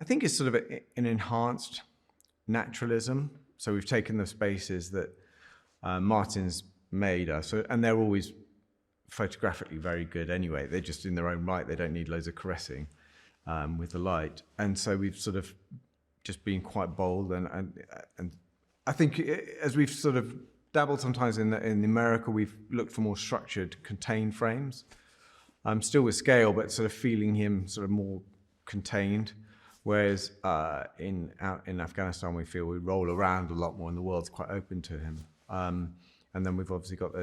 I think it's sort of an enhanced naturalism. So we've taken the spaces that Martin's made us, and they're always photographically very good anyway. They're just in their own right. They don't need loads of caressing with the light. And so we've sort of just been quite bold. And I think as we've sort of dabbled sometimes in America, we've looked for more structured, contained frames. Still with scale, but sort of feeling him sort of more contained. Whereas in Afghanistan, we feel we roll around a lot more, and the world's quite open to him. And then we've obviously got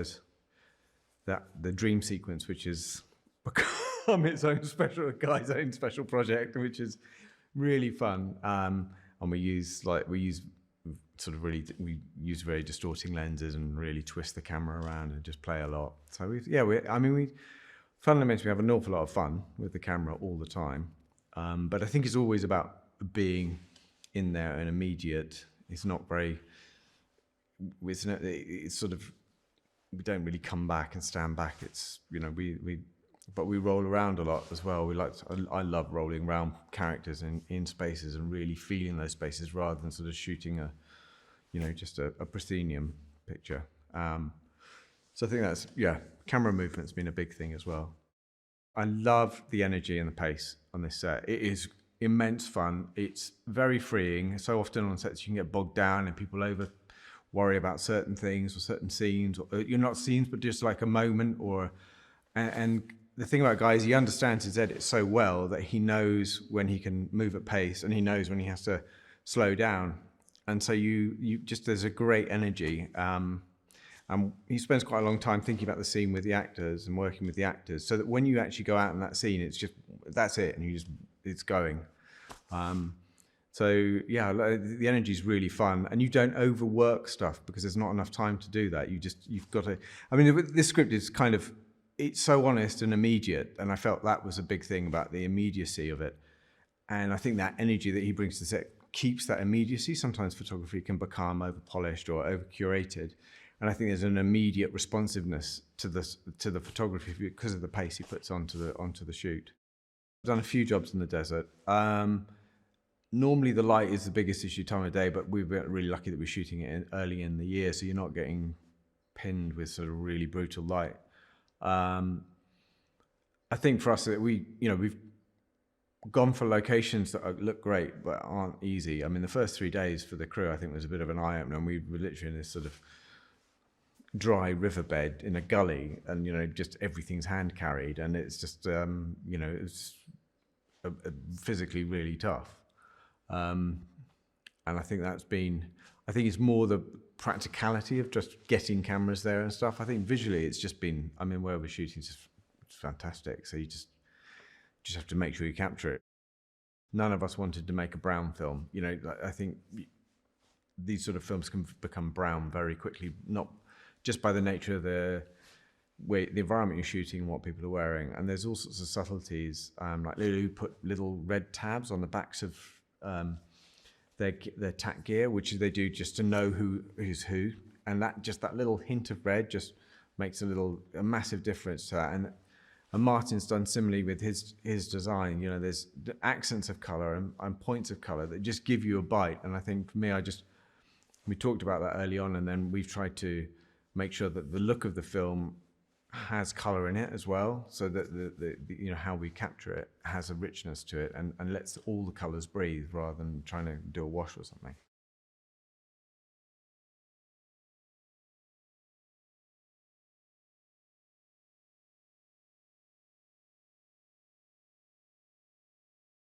the dream sequence, which has become its own special guy's own special project, which is really fun. And we use very distorting lenses and really twist the camera around and just play a lot. So we fundamentally have an awful lot of fun with the camera all the time. But I think it's always about being in there and immediate. It's not very. It's sort of, we don't really come back and stand back. It's but we roll around a lot as well. I love rolling around characters in spaces and really feeling those spaces rather than sort of shooting just a proscenium picture. So I think that's camera movement's been a big thing as well. I love the energy and the pace on this set. It is immense fun. It's very freeing. So often on sets you can get bogged down and people worry about certain things or certain scenes, or you're not scenes, but just like a moment. And the thing about Guy is he understands his edit so well that he knows when he can move at pace and he knows when he has to slow down. And so there's a great energy. He spends quite a long time thinking about the scene with the actors and working with the actors, so that when you actually go out in that scene, that's it, and it's going. The energy is really fun, and you don't overwork stuff because there's not enough time to do that. You've got to. I mean, this script is it's so honest and immediate, and I felt that was a big thing about the immediacy of it. And I think that energy that he brings to the set keeps that immediacy. Sometimes photography can become over polished or over curated. And I think there's an immediate responsiveness to the photography because of the pace he puts onto the shoot. I've done a few jobs in the desert. Normally the light is the biggest issue time of day, but we've been really lucky that we're shooting it early in the year, so you're not getting pinned with sort of really brutal light. I think for us that we've gone for locations that look great but aren't easy. I mean, the first 3 days for the crew I think was a bit of an eye opener, and we were literally in this sort of dry riverbed in a gully, and just everything's hand carried, and it's just it's physically really tough. And I think it's more the practicality of just getting cameras there and stuff. I think visually it's just been, where we're shooting is just fantastic. So you just have to make sure you capture it. None of us wanted to make a brown film. I think these sort of films can become brown very quickly, not just by the nature of the environment you're shooting and what people are wearing. And there's all sorts of subtleties, like Lulu put little red tabs on the backs of their tack gear, which they do just to know who's who. And that little hint of red just makes a massive difference to that. And Martin's done similarly with his design. There's accents of color and points of color that just give you a bite. And I think for me, we talked about that early on, and then we've tried to make sure that the look of the film has color in it as well, so that how we capture it has a richness to it and lets all the colors breathe rather than trying to do a wash or something.